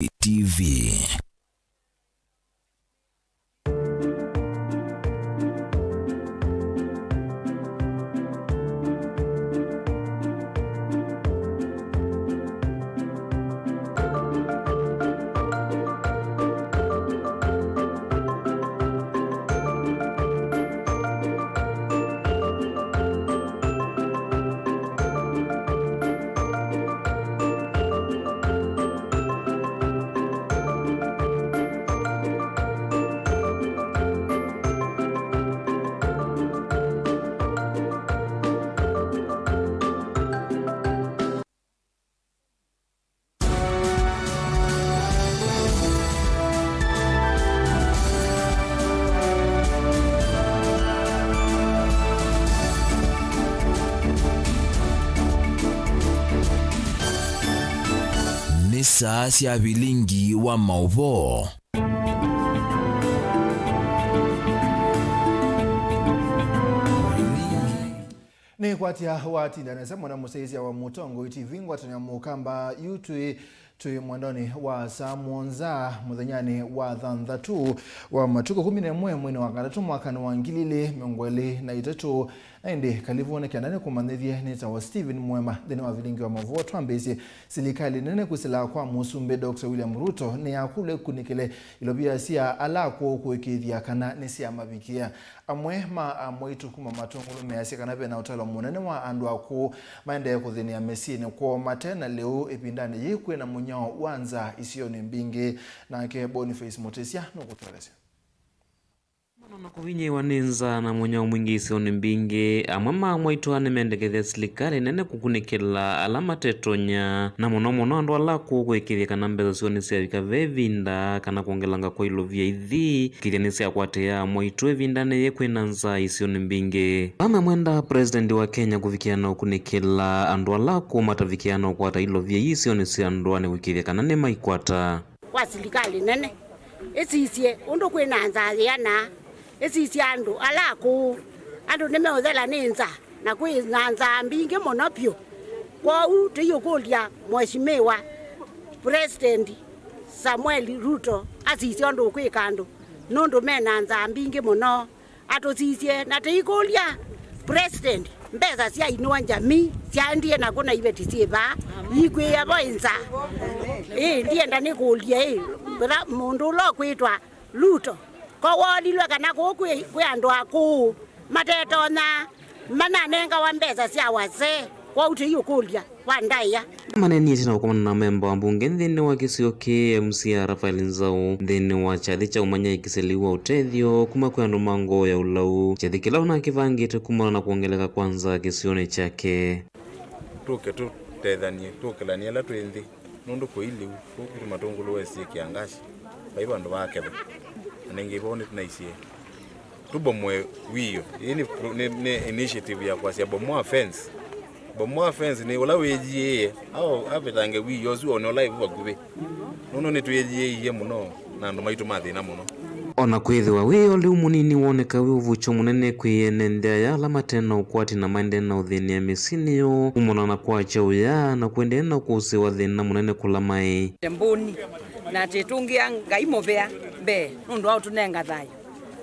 TV. Saa cia Vilingi wa Mauvoo. Ni kwatia wati ndaneza mwana musaizia wa mutongo itivingwa tanyamukamba yutui tui mwandoni wa Samonza muthanyani wa thanthatu wa matuko 11 mwini wa gatatu mwakani wa 2023 indi kalivone kiandani kumanithie nita wa Steven MUEMA thini wa Vilingi wa Mauvoo twambisi silikali nene kusila kwa musumbe Dr. William Ruto ni akule kunikile ilobia sia ala kuikithia kana nisia mabikia amwe amwitu kuma matongolo measia kana bena utalo munene wa andu aku maende kuthini ya mesini kwa matena leo epindani yekwe na munyao wanza isioni mbingi na ke Boniface Motesia nukutolesya na kuvinye wanenza na munyao mwingi isioni mbingi amwema mwaitu anemendekethia silikali nene kukunikila alama tetonya na muno andu ala kuikithia kana mbezo sioni siavika vevinda kana kuongelanga kwa ilovia ithi kithia nisi akwatea mwaitu evindane yekwina nza isioni mbingi ama mwenda president wa Kenya kuvikiana ukunikila andu ala kumatavikiana ukwata ilovia isioni si andu ane kuikithia kana nema ikwata kwa silikali nene esisie undu kwina nza yana esisi andu alaku andu nimeothela ninza na kwinanza mbingi muno pyo kwa utiyukulia mheshimiwa president Samuel Ruto asisi andu kwikandu nundu menanza mbingi muno atusisie na tikulia president mbeza cia inua njami ciandie na kuna ibeti ciba ikwiya boinza ndienda nikulia mundu lo kwitwa Ruto kwa walilwe kana kwe andu aku matetona mananenga wa mbeza cia wase kwa utiyukulia wandaya maneni tina ukomana na memba wa mbunge nthini wa kisio KMC Rafael Nzau nthini wa chathi cha umanya ikiseliwa utethio kuma kwa andu mango ya ulau chathi kila una kivangite kumana na kuongeleka kwanza kisione chake tuke tu tethanie tukelania la twendi nundu ko ili kuri matongolo wesi kiangashi baiba andu bakebe nange bone tunaisie tubomwe wiyo ni initiative ya kwa sababu bomwa fence ni wala wejiye au abetange wiyo zuo no live bagube nono ni tuyejiye muno na ndo maitu mathina muno ona kwithiwa wiyo liu munini woneka wi uvucho munene kwienendea ya alama tena ukwati na maende na uthini ya misinio umona na kwacha uya na kuendea na kuusiwa thina munene kula mai temboni na titungia ngai muvea be nundu au tunenga thayo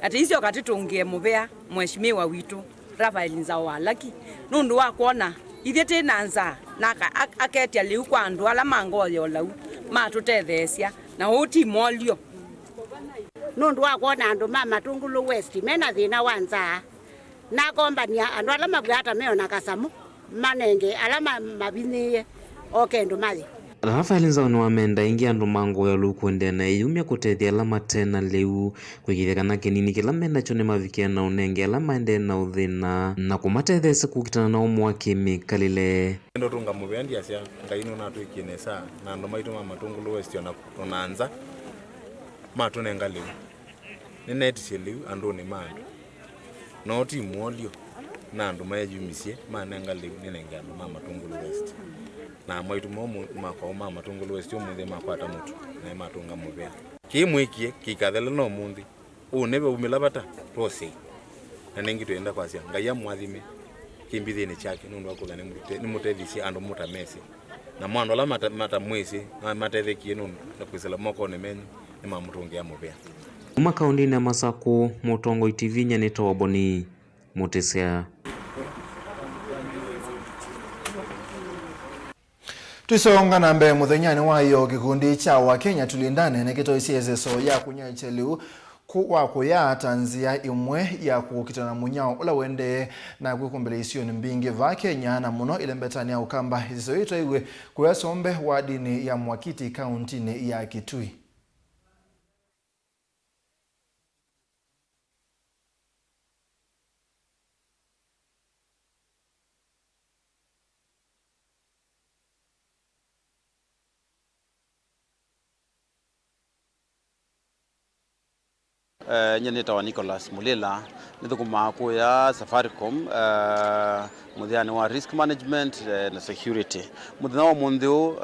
ati icio katitungie muvea mheshimiwa witu Rafael Nzau alaki nundu wa kuona ithie tinanza na aketia liu kwa andu ala mangoyo lau matutethesia na uti molio nundu wa kuona andu mama tungulu west mena thina wanza na kombania andu ala mabwata meona kasamu manenge ala mabiniye okendo mali Rafael Nzau ni wamenda ingi andu mango ya luku ende na iyumia kutethia alama tena leu kwikithia kana kinini kila menda chone mavikia na unenge alama ende na uthina na kumatethesa kukitana na umu wa kimikalile ndo tunga muvendi asia ngaino na tuikinesa na andu maitu mama tungulu west ona tonanza matunenga leu ninetise leu andu ni mandu no ti molio na andu mayejumisie manenga leu ninenga andu mama tungulu west na maitu momu makwa mama tungulu west omuthi makwata mutu na matunga muvea kimwikie kikathela no mundi unebe umila bata tose na nengi tuenda kwasia ngaya mwathime kimbithini chake nundu akula ni mutethisi andu mutamesi na mwando la matamwisi matethekie nunu na kwisela moko ni menyi ni mamutungia muvea Makaundini ya Masako Mutongo TV nyanito waboni Mutesea. Tusonga na mbe muthenyani wayo kikundi cha wa Kenya tulindane nekito isiezeso ya kunyaicheliu kuwa kuya tanzia imwe ya kukitana munyao ula wende na kukumbele isio ni mbingi va Kenya na muno ilembetani ya ukamba hizo ito iwe kuya sombe wa dini ya Mwakiti kauntini ya Kitui. Nyeneta wa Nicholas Mulila nithukuma kuya Safaricom muthiani wa risk management na security muthina wa mundu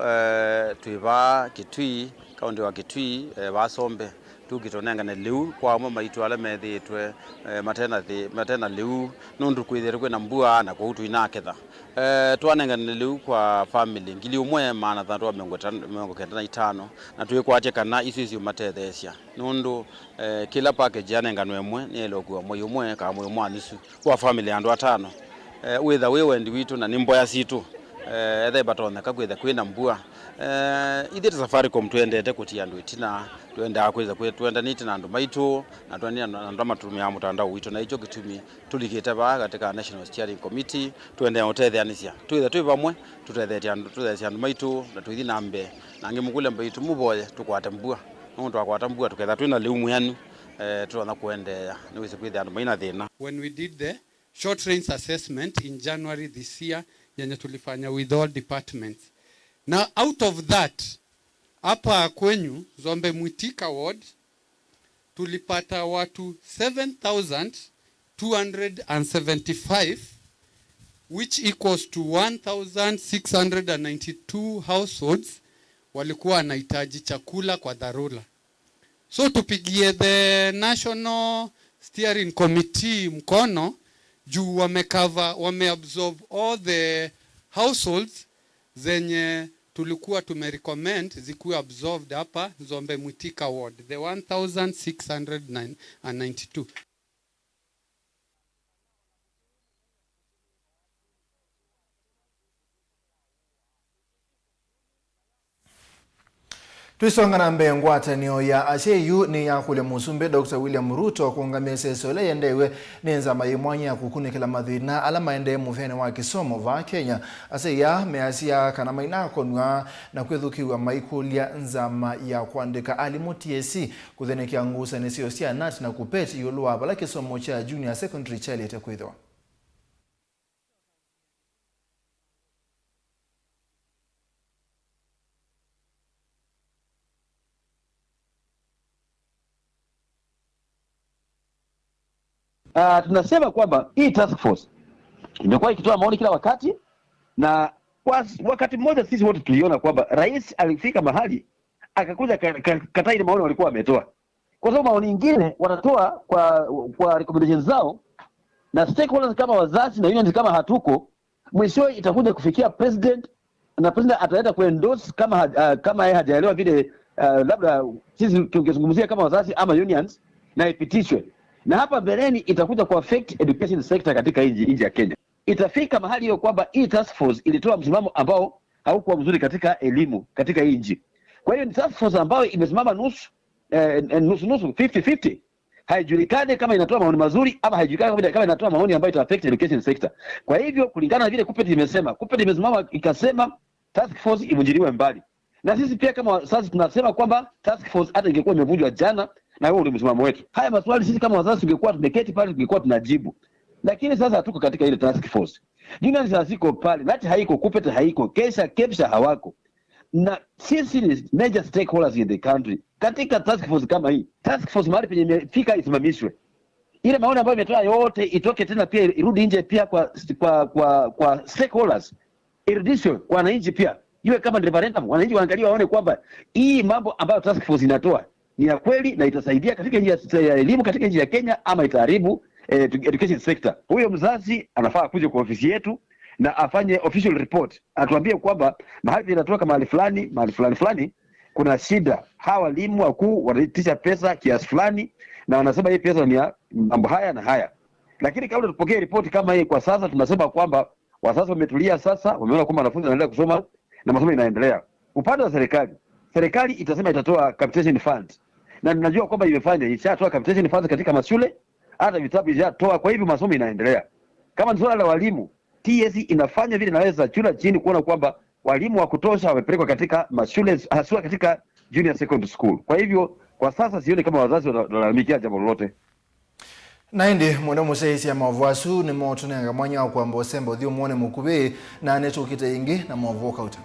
twiva Kitui kaunti wa Kitui basombe tugitonengane liu kwa mwa maitu ala methitwe matena liu nundu kwithire kwina mbua na kwa WINAKE twanengane liu kwa family ngili umwe maana thandu wa 95 na twikwache kana icio matethecia nundu kila package yanenganwe imwe ni elogwa moyo umwe ka moyo mwanisu kwa family andu atano witha wendi witu na nimboya situ ethe batoneka kwitha kwina mbua ithite Safaricom twendete kutia andu itina twenda kwitha twenda niti na andu maitu na twani andu matumia mutandao witu na icho kitumi tulikite ba katika National Steering Committee twende utethianisia twitha twi bamwe tutethetia andu maitu na twithi nambe na ngimukule mbaitu muboye tukwate mbua nundu akwata mbua tuketha twina liu muyanu tuona kuendea niwise kwitha andu maina thina. When we did the short range assessment in January this year yenye tulifanya with all departments. Now out of that hapa kwenyu Zombe Mwitika ward tulipata watu 7,275 which equals to 1,692 households walikuwa wanahitaji chakula kwa dharura. So tupigie the National Steering Committee mkono juu wameabsorb all the households zenye tulikuwa tumerecommend zikuwe absorbed hapa Zombe Mwitika ward, the 1,692. Tuisonga na mbe ngwatanio ya ACU ni ya kule Musumbe Dr. William Ruto kuungamia sesole yendewe nenza mayimwanya ya kukunikila mathina ala maende muvene wa kisomo va Kenya ya measia kana mainako na kwethukiwa maikulia nzama ya kuandika alimu TSC kuthenekia ngusa nesio sia nati na kupeti yuluwa bala kisomo cha junior secondary chali etakwithwa. Tunasema kwamba hii task force imekuwa ikitoa maoni kila wakati, na kwa wakati mmoja sisi wote tuliona kwamba rais alifika mahali akakuja kataa ile maoni walikuwa wametoa, kwa sababu maoni nyingine wanatoa kwa recommendations zao na stakeholders kama wazazi na unions kama hatuko, mwisho itakuja kufikia president na president ataenda kuendorse kama yeye hajaelewa vile labda sisi tungezungumzia kama wazazi ama unions na ipitishwe. Na hapa mbeleni itakuja ku affect education sector katika nchi ya Kenya. Itafika mahali hiyo kwamba hii task force ilitoa msimamo ambao haukuwa mzuri katika elimu katika nchi. Kwa hiyo ni task force ambayo imesimama nusu 50-50. Haijulikani kama inatoa maoni mazuri ama haijulikani kama inatoa maoni ambayo ita affect education sector. Kwa hivyo kulingana na vile Kupeti imesema, Kupeti imesimama ikasema task force ivunjiliwe mbali. Na sisi pia kama sasa tunasema kwamba task force hata ingekuwa imevunjwa jana, na huo ndio msimamo wetu. Haya maswali sisi kama wazazi tungekuwa tumeketi pale tungekuwa tunajibu. Lakini sasa hatuko katika ile task force. Junior sasa ziko pale, nati haiko, Kupeti haiko, Kepsha hawako. Na sisi ni major stakeholders in the country. Katika task force kama hii, task force mahali penye imefika isimamishwe. Ile maoni ambayo imetoa yote itoke tena pia irudi nje pia kwa stakeholders. Irudishwe kwa wananchi pia. Iwe kama referendum, wananchi waangalie waone kwamba hii mambo ambayo task force inatoa ni ya kweli na itasaidia katika njia ya elimu katika nchi ya Kenya ama itaharibu education sector. Huyo mzazi anafaa kuja kwa ofisi yetu na afanye official report, atuambie kwamba mahali inatoka mahali fulani kuna shida, hawa walimu wakuu wanaitisha pesa kiasi fulani na wanasema hii pesa ni mambo haya na haya. Lakini kabla tupokee ripoti kama hii, kwa sasa tunasema kwamba wazazi wametulia sasa, wameona kwamba wanafunzi wanaendelea kusoma na masomo inaendelea. Upande wa serikali itasema itatoa capitation fund, na ninajua kwamba ishatoa capitation fund katika mashule, hata vitabu ishatoa, kwa hivyo masomo inaendelea. Kama ni swala la walimu, TSC inafanya vile inaweza chini kuona kwamba walimu wa kutosha wamepelekwa katika mashule, hasa katika junior secondary school. Kwa hivyo kwa sasa sioni kama wazazi wanalalamikia jambo lolote. Naindi mwenda museisi ya Mauvoo asu ni motunenga mwanya kwa mbosembo dhio mwone mukube na netukite ingi na Mauvoo kauta.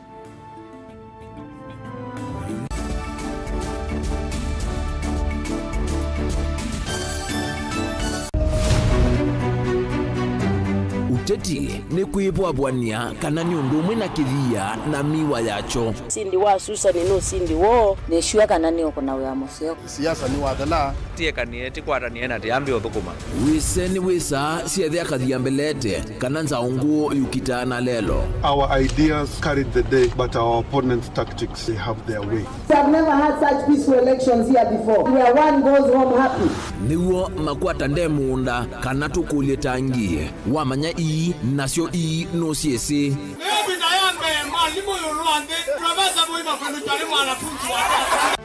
Uteti ni kuibwabwania kana ni undumwe na kithia na miwa yacho. Sindi wa susa ni no sindi wo ne shua kana ni okona we amoseo. Siasa ni wadala tie kanieti kwara ni ena tiambi othukuma. Wiseni wisa siethia kathia mbelete kana nzaungu yukitana lelo. Our ideas carried the day, but our opponent's tactics, they have their way. We have never had such peaceful elections here before, where one goes home happy. Niwo makwata ndemunda kana tukulie tangi wamanya nasio no siesi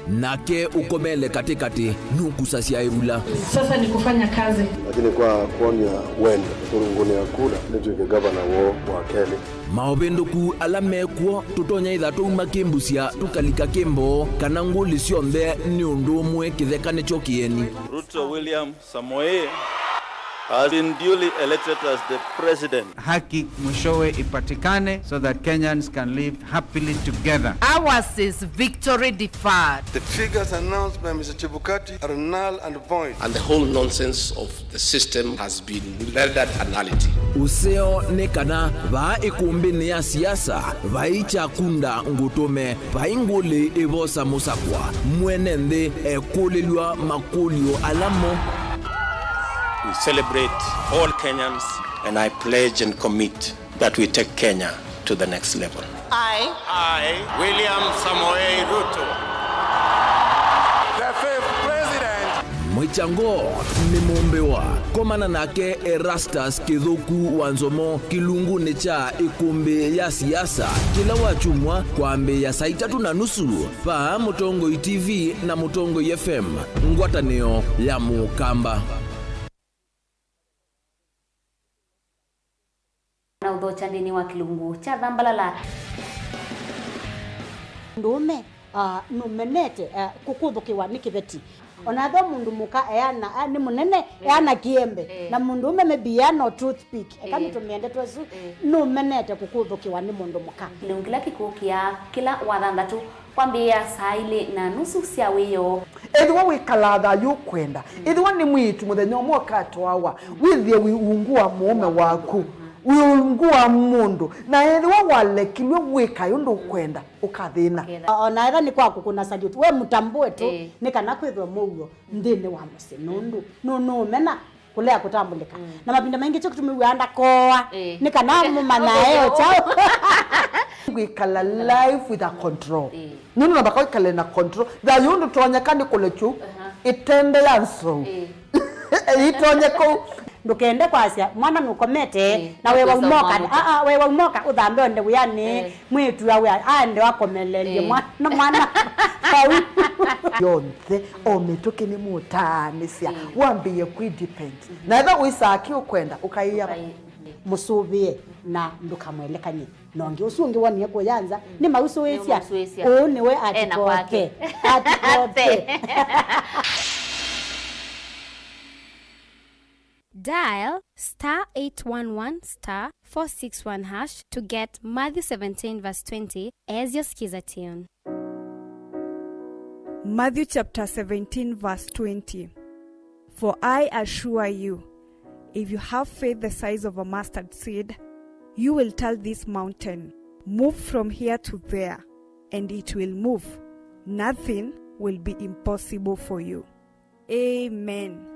nake ukomele katikati nukusasia irula. Sasa ni kufanya kazi, lakini kwa kuonia wenda kurunguni ya kula nituike gavana wa Keli maobendoku alamekwo tutonya ithatu makimbusia tukalika kimbo kana nguli cionthe ni undumwe kithekane chokieni. Ruto William Samoei has been duly elected as the president. Haki mwishowe ipatikane so that Kenyans can live happily together. Ours is victory deferred. The figures announced by Mr. Chebukati are null and void. And the whole nonsense of the system has been rendered nullity. Useo nekana va ikumbini ya siasa vaicha kunda ngutume vainguli evosa musakwa mwenende ekulilwa makulio alamo. We celebrate all Kenyans, and I pledge and commit that we take Kenya to the next level. I, William Samoei Ruto, the fifth president. Mwichango ni mumbewa komana nake Erastus Kithuku Wanzomo kilungu necha ikumbi ya siasa kila wachumwa kwa ambe ya saa 3:30 pa Mutongo TV na Mutongo FM ngwatanio ya Mukamba. Na udhocha ndini wa kilungu cha dhambalala ndume numenete kukuthukiwa ni kibeti onatho mundu muka eana ni munene eana kiembe na mundu ume maybe no toothpick ekamitumende twasu numenete kukuthukiwa ni mundu muka kilungila kikukia kila wathanthatu kwambia saa 2:30 cia wiyo Edwa wikalatha yukwenda edwa ni mwitu muthenya umwe katwawa withie wiungua mume waku wiungua mundu na edwa walekilwe wika yundu kwenda ukathina ona era ni kwaku kuna salute we mutambue tu ni kana kwithwa mugo ndini wa muse nundu no mena kulea kutambulika na mapinda mengi cyo kutumiwanda koa ni kana mumana eo chao wikala life with a control nunu na bakao ikale na control da yundu tonyakani kulechu itembe yanso itonyeko ndukende kwasia mwana nukomete na wewe umoka wewe umoka uthambe onde uyani mwitu yawe ande wakomelelie mwana yonthe ometoke ni mutanisia wambiye kudepend na either uisaki ukwenda ukaiya musubie na ndukamwelekanye nonge usungi wani yako yanza ni mauso wesia ni we atikope Dial *811*461# to get Matthew 17:20 as your skiza tune. Matthew chapter 17 verse 20. For I assure you, if you have faith the size of a mustard seed, you will tell this mountain, move from here to there, and it will move. Nothing will be impossible for you. Amen.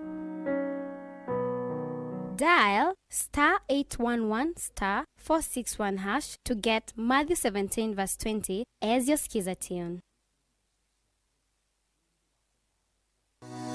Dial *811*461# to get Matthew 17 verse 20 as your skiza tune.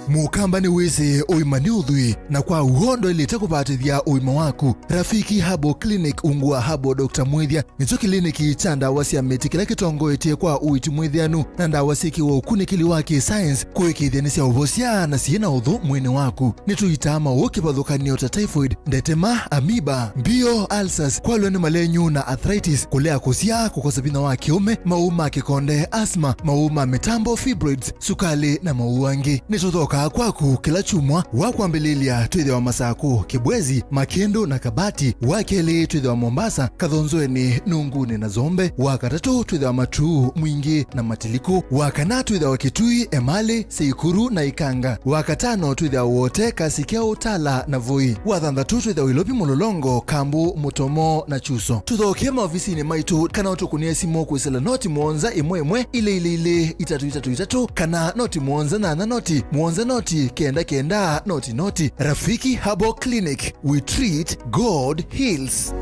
Mukamba ni weze oimani udhui na kwa uhondo ilete kubatithia oima waku. Rafiki Habo Clinic ungua Habo Dr. Mwithia nicho kliniki cha ndawa cia miti kila kitongo etie kwa uiti mwithianu na ndawa siki wa ukunikili wake science kuikithia cia uvosia na siena udhu mwene waku. Nituitama ukibadhukanio ta typhoid, ndetema, amoeba, bio, ulcers, kwalwe ni malenyu na arthritis, kulea kusia, kukosa bina wa kiume, mauma kikonde, asma, mauma mitambo, fibroids, sukali na mauangi. Nituthoka kwaku kila chumwa wakwambililia twithe wa Masaku, Kibwezi, Makendo na Kabati, wakeli twithe wa Mombasa, Kathonzoeni, Nunguni na Zombe, wakatatu twithe wa Matuu, Mwingi na Matiliku, wakana twithe wa Kitui, Emali, Seikuru na Ikanga, wakatano twithe wa Wote, Kasikia, Utala na Voi, wathanthatu twithe wa Ilopi, Mulolongo, Kambu, Mutomo na Chuso. Tuthokie maofisini maitu kana utukunie simu kwisela noti mwonza imwe ile 333 kana noti mwonza na noti mwonza noti kenda noti. Rafiki Habo Clinic, we treat, God heals.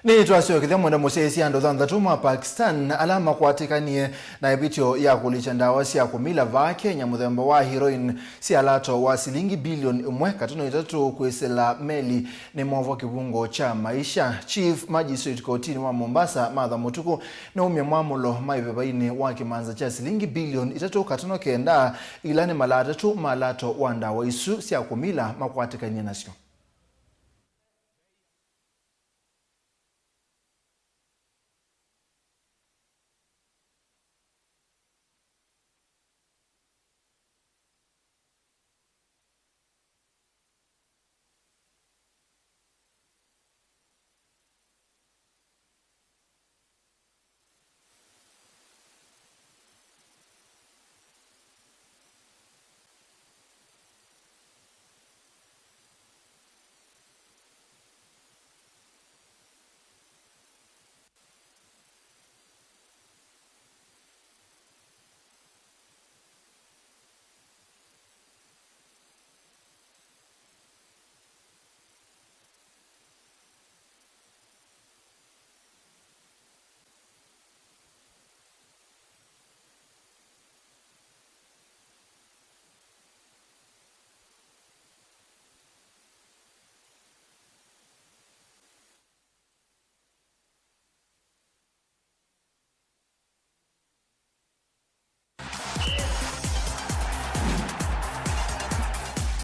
Ni tuasio kithia mwenda musesi ando thanthatu Pakistan alama kwatikanie na ebitio ya kulicha ndawa cia kumila va Kenya muthemba wa heroin cia lato wa silingi bilioni 1.3 kwisela meli ni Mauvoo kibungo cha maisha. Chief Magistrate kotini wa Mombasa Martha Mutuku na umya mwamulo maibebaini wa kimanza cha silingi bilioni 3.9 ilani malato wa ndawa isu cia kumila makwatikanie nasio.